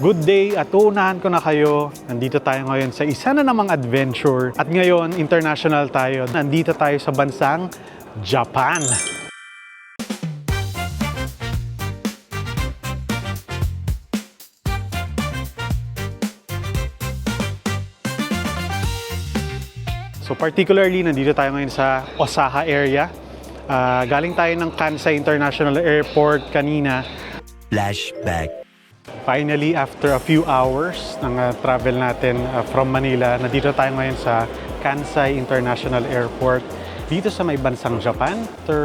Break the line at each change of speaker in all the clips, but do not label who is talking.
Good day at uunahan ko na kayo. Nandito tayo ngayon sa isa na namang adventure. At ngayon, international tayo. Nandito tayo sa bansang Japan. So particularly, nandito tayo ngayon sa Osaka area. Galing tayo ng Kansai International Airport kanina.
Flashback.
Finally, after a few hours ng travel natin from Manila, nandito tayo ngayon sa Kansai International Airport dito sa may bansang Japan. After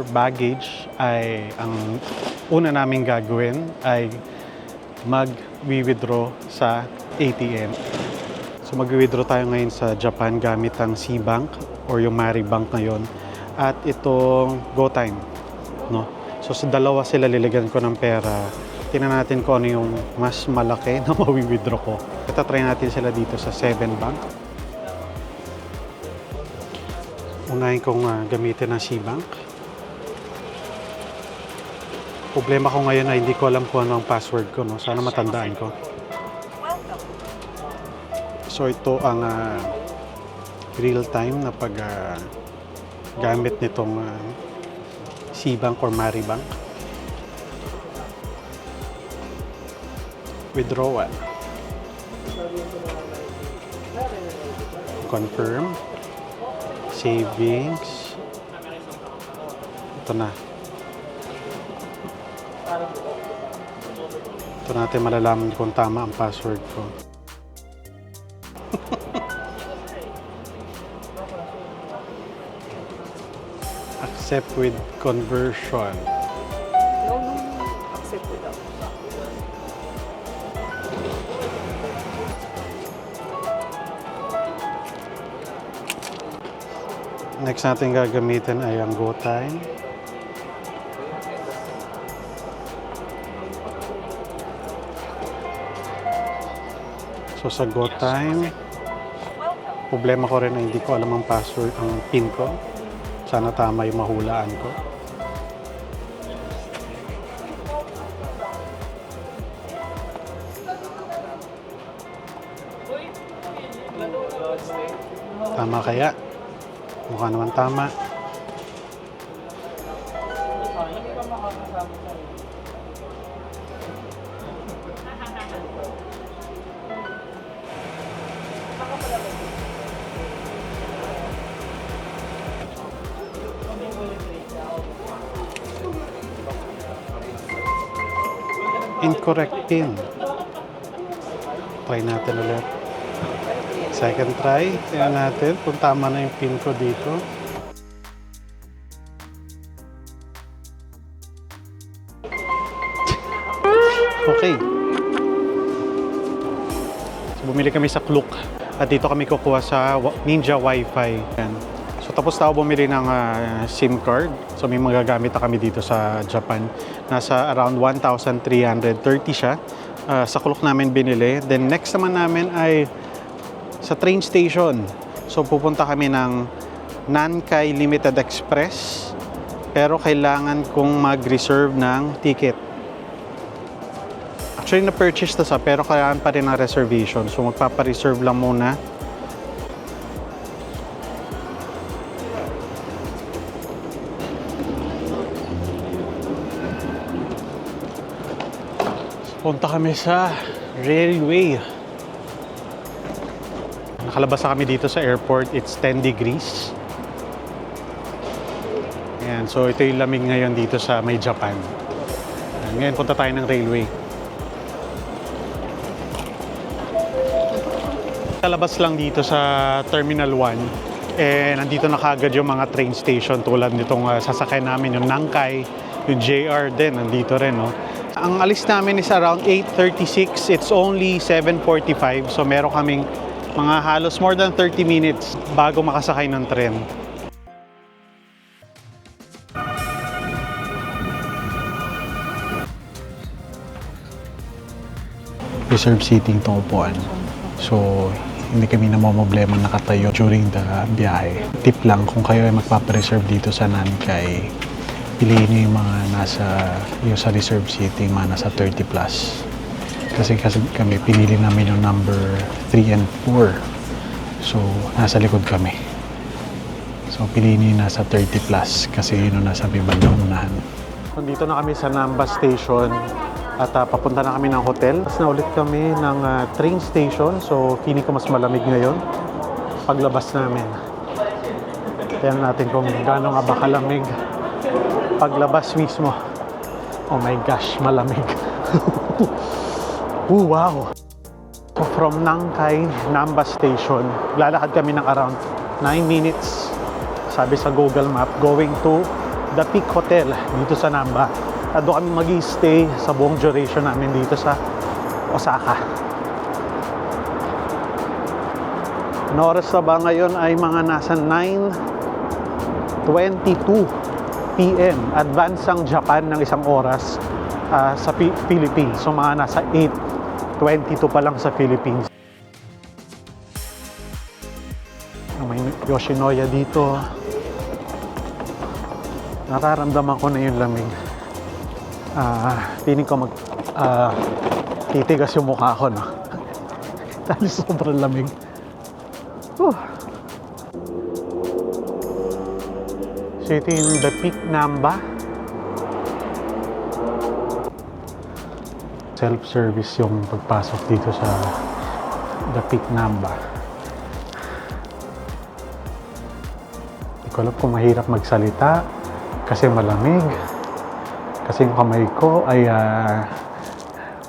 baggage, ay ang una naming gagawin ay mag-withdraw sa ATM. So mag-withdraw tayo ngayon sa Japan gamit ang C-Bank or yung Maribank ngayon at itong GoTime, no? So sa dalawa sila lilagyan ko ng pera. Tingnan natin kung ano yung mas malaki na mawi-withdraw ko. Ito, try natin sila dito sa 7-Bank. Unahin kong gamitin ang C-Bank. Problema ko ngayon ay hindi ko alam kung ano ang password ko, no? Sana matandaan ko. So ito ang real-time na gamit nitong C-Bank or Maribank. Withdrawal. Confirm. Savings. Ito na. Ito natin malalaman kung tama ang password ko. Accept with conversion.
Accept without.
Next natin gagamitin ay ang GoTime. So sa GoTime, problema ko rin ay hindi ko alam ang password, ang PIN ko. Sana tama yung mahulaan ko. Tama kaya? Mukha naman tama. Incorrect PIN. Try natin ulit. Second try. Tingnan natin kung tama na yung PIN ko dito. Okay. So bumili kami sa Klook. At dito kami kukuha sa Ninja Wi-Fi. Yan. So tapos tayo bumili ng SIM card. So may magagamit na kami dito sa Japan. Nasa around 1,330 siya. Sa Klook namin binili. Then next naman namin ay sa train station. So pupunta kami ng Nankai Limited Express. Pero kailangan kong mag-reserve ng ticket. Actually na-purchase na sa pero kailangan pa rin ng reservation. So magpapa-reserve lang muna. Punta kami sa railway. Nakalabas na kami dito sa airport. It's 10 degrees. Ayan, so ito yung lamig ngayon dito sa may Japan. Ngayon punta tayo ng railway. Kalabas lang dito sa Terminal 1. Nandito na kagad yung mga train station tulad nitong sasakyan namin, yung Nankai, yung JR din, nandito rin, no? Ang alis namin is around 8:36. It's only 7:45. So meron kaming mga halos more than 30 minutes bago makasakay ng tren. Reserve seating itong upuan. So hindi kami namomroblema nakatayo during the biyahe. Tip lang, kung kayo ay magpapareserve dito sa Nankai, piliin nyo yung mga nasa, yung sa reserve seating, mga nasa 30 plus. Kasi kami pinili namin yung number 3 and 4. So, nasa likod kami. So, piliin yung nasa 30 plus kasi yun yung nasa bandang unahan. Nandito na kami sa Namba Station at papunta na kami ng hotel. Tapos na ulit kami ng train station. So, feeling ko mas malamig ngayon paglabas namin. Tignan natin kung gaano nga ba kalamig paglabas mismo. Oh my gosh, malamig. Ooh, wow! So from Nangkay, Namba Station, lalakad kami ng around 9 minutes. Sabi sa Google Map, going to the Peak Hotel dito sa Namba. At doon kami mag-i-stay sa buong duration namin dito sa Osaka. Ang oras na ba ngayon ay mga nasa 9:22 PM. Advance ang Japan ng isang oras sa Philippines. So mga nasa 8:22 pa lang sa Philippines. May Yoshinoya dito. Nararamdaman ko na yung lamig. Feeling ko titigas yung mukha ko, no? Dahil sobrang lamig. So ito yung The Peak Namba. Self-service yung pagpasok dito sa The Peak Namba. Hindi ko alam kung mahirap magsalita kasi malamig. Kasi yung kamay ko ay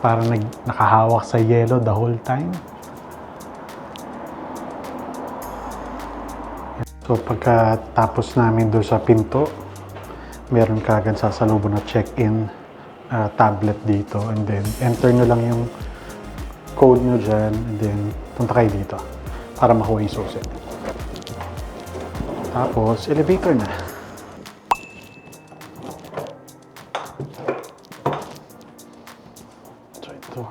parang nakahawak sa yelo the whole time. So pagkatapos namin doon sa pinto, meron kagad sasalubong na check-in tablet dito, and then enter nyo lang yung code nyo dyan, and then punta kayo dito para makuha yung susi. Tapos elevator na. So ito.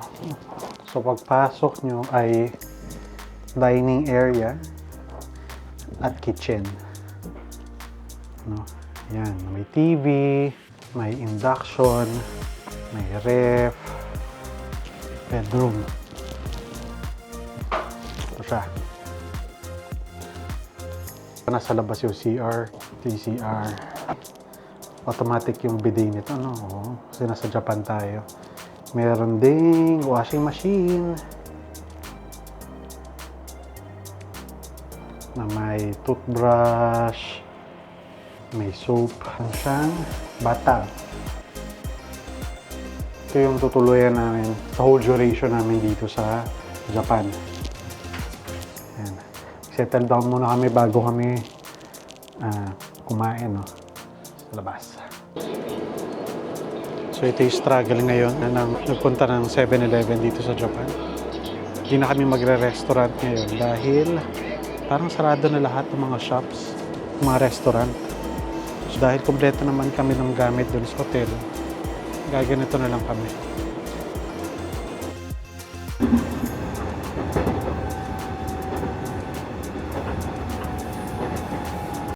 So pagpasok nyo ay dining area at kitchen. No? Yan, may TV, may induction, may ref, bedroom. Ito siya. Nasa labas yung CR, TCR. Automatic yung bidet nito, no? Kasi nasa Japan tayo. Meron ding washing machine na may toothbrush, may soap, siyang bathtub. Ito yung tutuluyan namin sa whole duration namin dito sa Japan. Ayan. Settle down muna kami bago kami kumain, no? Sa labas. So ito yung struggle ngayon na nagpunta ng 7-Eleven dito sa Japan. Hindi na kami magre-restaurant ngayon dahil parang sarado na lahat ng mga shops, mga restaurant. So dahil kompleto naman kami ng gamit doon sa hotel, gaganito na lang kami.